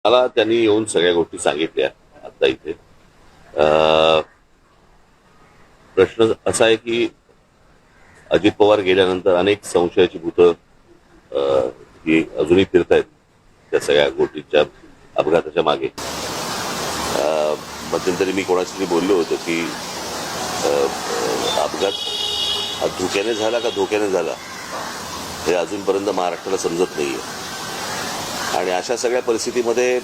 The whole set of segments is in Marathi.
मला त्यांनी येऊन सगळ्या गोष्टी सांगितल्या आता इथे. प्रश्न असा आहे की अजित पवार गेल्यानंतर अनेक संशयाची भूतं ही अजूनही फिरत आहेत त्या सगळ्या गोष्टीच्या अपघाताच्या मागे. मध्यंतरी मी कोणाशी तरी बोललो होतो की अपघात हा धोक्याने झाला का धोक्याने झाला हे अजूनपर्यंत महाराष्ट्राला समजत नाहीये. आणि अशा सगळ्या परिस्थितीमध्ये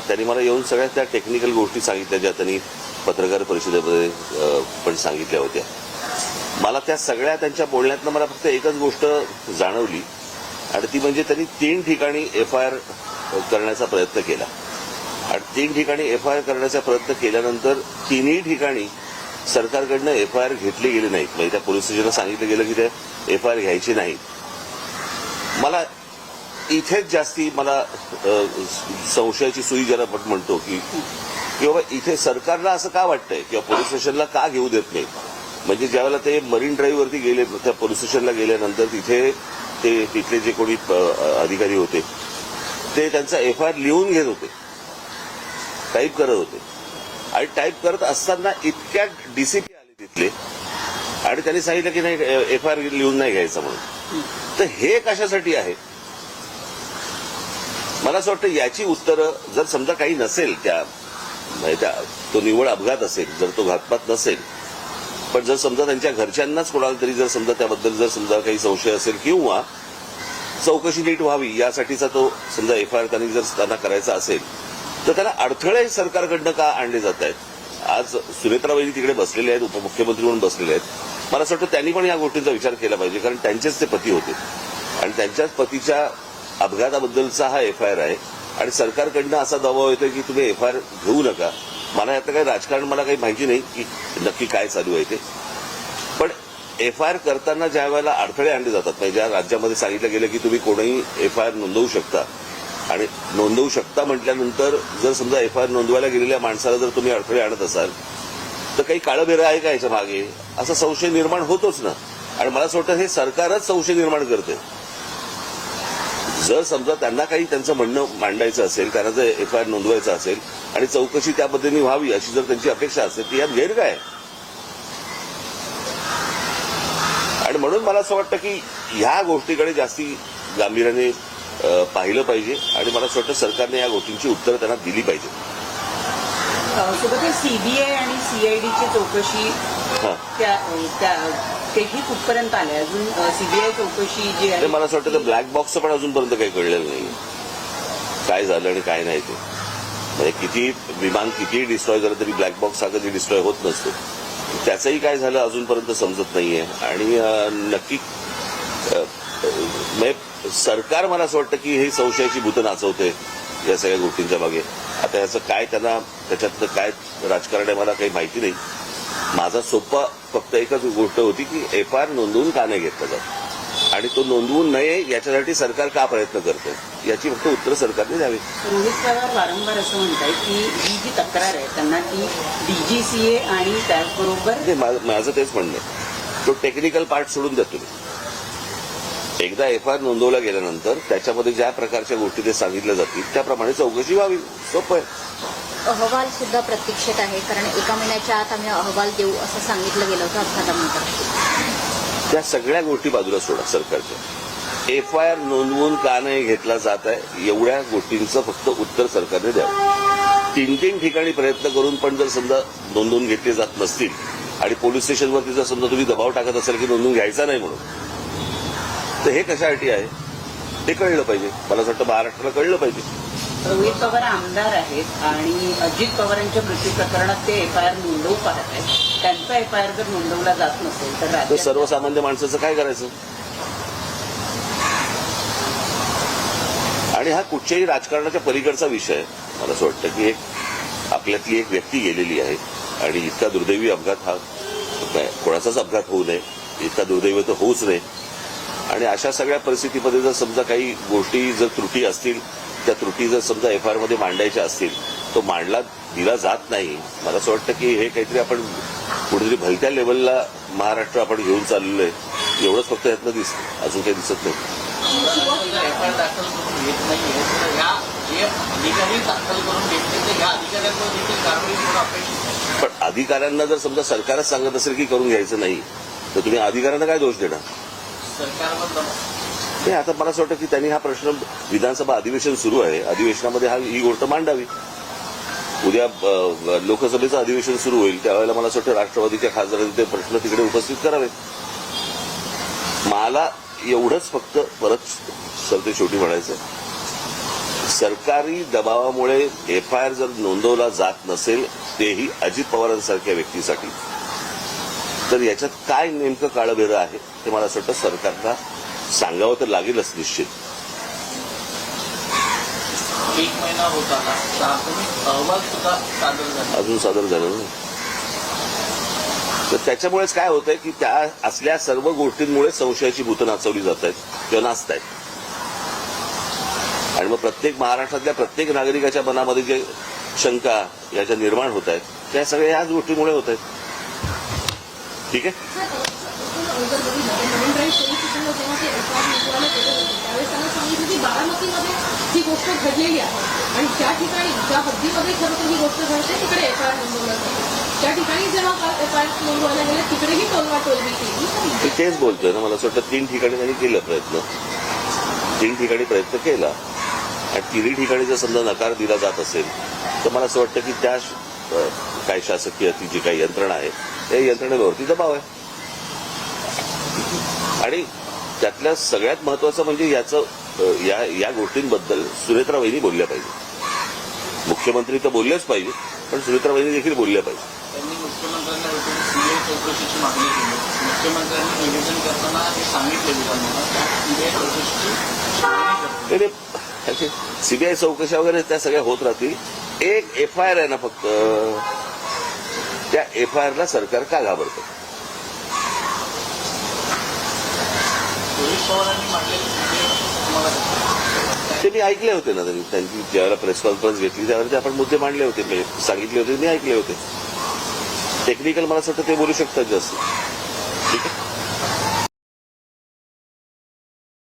त्यांनी मला येऊन सगळ्या त्या टेक्निकल गोष्टी सांगितल्या ज्या त्यांनी पत्रकार परिषदेमध्ये पण सांगितल्या होत्या. मला त्या सगळ्या त्यांच्या बोलण्यातनं मला फक्त एकच गोष्ट जाणवली आणि ती म्हणजे त्यांनी 3 ठिकाणी FIR करण्याचा प्रयत्न केला आणि 3 ठिकाणी FIR करण्याचा प्रयत्न केल्यानंतर 3ही ठिकाणी सरकारकडनं FIR घेतले गेले नाहीत. म्हणजे त्या पोलीस स्टेशनला सांगितलं गेलं की ते FIR घ्यायची नाही. मला इथेच जास्ती मला संशयाची सुई ज्याला आपण म्हणतो की बाबा इथे सरकारला असं का वाटतंय किंवा पोलीस स्टेशनला का घेऊ देत नाही. म्हणजे ज्यावेळेला ते मरीन ड्राईव्हवरती गेले त्या पोलीस स्टेशनला गेल्यानंतर तिथे तिथले जे कोणी अधिकारी होते ते त्यांचा FIR लिहून घेत होते, टाईप करत होते आणि टाईप करत असताना इतक्या DCP आले तिथले आणि त्यांनी सांगितलं की नाही FIR लिहून नाही घ्यायचा म्हणून. तर हे कशासाठी आहे मला असं वाटतं याची उत्तरं जर समजा काही नसेल तो निव्वळ अपघात असेल, जर तो घातपात नसेल, पण जर समजा त्यांच्या घरच्यांनाच कोणाला तरी जर समजा त्याबद्दल जर समजा काही संशय असेल किंवा चौकशी नीट व्हावी यासाठीचा तो समजा FIR त्यांनी जर त्यांना करायचा असेल तर त्याला अडथळे सरकारकडनं का आणले जात आहेत. आज सुनेत्रा वहिनी तिकडे बसलेले आहेत, उपमुख्यमंत्री म्हणून बसलेले आहेत. मला असं वाटतं त्यांनी पण या गोष्टींचा विचार केला पाहिजे कारण त्यांचेच ते पती होते आणि त्यांच्याच पतीच्या अपघाताबद्दलचा हा FIR आहे आणि सरकारकडनं असा दबाव येतोय की तुम्ही FIR घेऊ नका. मला यातलं काही राजकारण मला काही माहिती नाही की नक्की काय चालू आहे ते, पण FIR करताना ज्या वेळेला अडथळे आणले जातात म्हणजे ज्या राज्यामध्ये सांगितलं गेलं की तुम्ही कोणीही FIR नोंदवू शकता आणि नोंदवू शकता म्हटल्यानंतर जर समजा FIR नोंदवायला गेलेल्या माणसाला जर तुम्ही अडथळे आणत असाल तर काही काळबेरं आहे का याच्या मागे असा संशय निर्माण होतोच ना. आणि मला असं वाटतं हे सरकारच संशय निर्माण करते. जर समजा त्यांना काही त्यांचं म्हणणं मांडायचं असेल, त्यांना जर FIR नोंदवायचं असेल आणि चौकशी त्या पद्धतीने व्हावी अशी जर त्यांची अपेक्षा असेल ती यात गैर काय. आणि म्हणून मला असं वाटतं की ह्या गोष्टीकडे जास्ती गांभीर्याने पाहिलं पाहिजे आणि मला असं वाटतं सरकारने या गोष्टींची उत्तरं त्यांना दिली पाहिजे. सोबत CBI आणि CIDची चौकशी तेही कुठपर्यंत आले. अजून CBI चौकशी जी आहे मला असं वाटतं ब्लॅक बॉक्सचं पण अजूनपर्यंत काही कळलेलं नाही काय झालं आणि काय नाही ते. म्हणजे किती विमान कितीही डिस्ट्रॉय झालं तरी ब्लॅक बॉक्स हा कधी डिस्ट्रॉय होत नसतो. त्याचंही काय झालं अजूनपर्यंत समजत नाहीये आणि नक्की सरकार मला असं वाटतं की हे संशयाची भूतं नाचवते या सगळ्या गोष्टींच्या मागे. आता याचं काय त्यांना त्याच्यातलं काय राजकारण आहे मला काही माहिती नाही. माझा सोपा फक्त एकच गोष्ट होती की FIR नोंदवून का नाही घेतला जात आणि तो नोंदवून नये याच्यासाठी सरकार का प्रयत्न करतं याची फक्त उत्तर सरकारने द्यावी. रोहित पवार वारंवार असं म्हणतात की ही जी तक्रार आहे त्यांना ती DGCA आणि त्याचबरोबर माझं तेच म्हणणं आहे तो टेक्निकल पार्ट सोडून द्या तुम्ही. एकदा FIR नोंदवला गेल्यानंतर त्याच्यामध्ये ज्या प्रकारच्या गोष्टी ते सांगितल्या जातील त्याप्रमाणे चौकशी व्हावी. सोपं आहे. अहवाल सुद्धा प्रतीक्षेत आहे कारण 1 महिन्याच्या आत आम्ही अहवाल देऊ असं सांगितलं गेलं होतं अपघातानंतर. त्या सगळ्या गोष्टी बाजूला सोडा सरकारच्या. FIR नोंदवून का नाही घेतला जात आहे एवढ्या गोष्टींचं फक्त उत्तर सरकारने द्यावं. 3 ठिकाणी प्रयत्न करून पण जर समजा नोंदवून घेतले जात नसतील आणि पोलीस स्टेशनवरती जर समजा तुम्ही दबाव टाकत असाल की नोंदवून घ्यायचा नाही म्हणून तर हे कशासाठी आहे ते कळलं पाहिजे. मला असं वाटतं महाराष्ट्राला कळलं पाहिजे. रोहित पवार आमदार आहेत आणि अजित पवारांच्या मृत्यू प्रकरणात ते FIR नोंदवू पाहत आहेत. त्यांचा FIR जर नोंदवला जात नसेल तर सर्वसामान्य माणसाचं काय करायचं. आणि हा कुठच्याही राजकारणाच्या पलीकडचा विषय आहे. मला असं वाटतं की आपल्यातली एक व्यक्ती गेलेली आहे आणि इतका दुर्दैवी अपघात हा कोणाचाच अपघात होऊ नये, इतका दुर्दैवी तर होऊच नये. आणि अशा सगळ्या परिस्थितीमध्ये जर समजा काही गोष्टी जर त्रुटी असतील त्या त्रुटी जर समजा FIR मध्ये मांडायच्या असतील तो मांडला दिला जात नाही. मला असं वाटतं की हे काहीतरी आपण कुठेतरी भलत्या लेवलला महाराष्ट्र आपण घेऊन चाललेलो आहे एवढंच फक्त यातनं दिसतं, अजून काही दिसत नाही. हे अधिकारी दाखल करून घेतले तर या अधिकाऱ्यांवर देखील कारवाई होणं अपेक्षित आहे. पण अधिकाऱ्यांना जर समजा सरकारच सांगत असेल की करून घ्यायचं नाही तर तुम्ही अधिकाऱ्यांना काय दोष देणार? सरकारवर दबाव. नाही, आता मला असं वाटतं की त्यांनी हा प्रश्न विधानसभा अधिवेशन सुरू आहे, अधिवेशनामध्ये ही गोष्ट मांडावी. उद्या लोकसभेचं अधिवेशन सुरू होईल त्यावेळेला मला असं वाटतं राष्ट्रवादीच्या खासदारांनी ते प्रश्न तिकडे उपस्थित करावे. मला एवढंच फक्त परत सरते शेवटी म्हणायचं, सरकारी दबावामुळे एफआयआर जर नोंदवला जात नसेल तेही अजित पवारांसारख्या व्यक्तीसाठी, तर याच्यात काय नेमकं काळबेरं आहे ते मला असं वाटतं सरकारला सांगावं तर लागेलच निश्चित. 1 महिना होत आला प्राथमिक अहवाल सुद्धा सादर झाला. अजून सादर झालं नाही. तर त्याच्यामुळेच काय होतंय की त्या असल्या सर्व गोष्टींमुळे संशयाची भूतं नाचवली जात आहेत किंवा नाचत आहेत. आणि मग प्रत्येक महाराष्ट्रातल्या प्रत्येक नागरिकाच्या मनामध्ये जे शंका या ज्या निर्माण होत आहेत त्या सगळ्या याच गोष्टीमुळे होत आहेत. ठीक आहे. नवीन पोलीस स्टेशनला जेव्हा ते एफआयआर नोंदवायला गेले होते त्यावेळेस त्यांना सांगितलं की बारामतीमध्ये ही गोष्ट घडलेली आहे आणि ज्या ठिकाणी ज्या हद्दीमध्ये खरं तर ही गोष्ट घडते तिकडे एफआयआर नोंदवला जातो. त्या ठिकाणी जेव्हा एफआयआर नोंदवायला गेले तिकडेही टोलवाटोलवी केली. मी तेच बोलतोय ना, मला असं वाटतं 3 ठिकाणी त्यांनी केलं प्रयत्न, 3 ठिकाणी प्रयत्न केला आणि 3 ठिकाणी जर समजा नकार दिला जात असेल तर मला असं वाटतं की त्या काय शासकीय ती जी काही यंत्रणा आहे त्या यंत्रणेवरती दबाव आहे. आणि त्यातल्या सगळ्यात महत्वाचं म्हणजे या गोष्टींबद्दल सुनेत्रा वहिनी बोलल्या पाहिजे. मुख्यमंत्री तर बोललेच पाहिजे पण सुनेत्रा वहिनी देखील बोलल्या पाहिजे. त्यांनी मुख्यमंत्र्यांना भेटून सीबीआय चौकशीची मागणी केली. मुख्यमंत्र्यांनी निवेदन करताना हे सांगितले विधानभवनात सीबीआय चौकशीची मागणी करते. सीबीआय चौकशा वगैरे त्या सगळ्या होत राहतील. एक एफआयआर आहे ना फक्त, त्या एफआयआरला सरकार का घाबरतं? रोहित पवारांनी मांडलेले मुद्दे तुम्हाला ते मी ऐकले होते ना, त्यांची ज्यावेळेला प्रेस कॉन्फरन्स घेतली त्यावेळेला ते आपण मुद्दे मांडले होते, मी सांगितले होते, मी ऐकले होते. टेक्निकल मला असं वाटतं ते बोलू शकतात जास्त. ठीक आहे.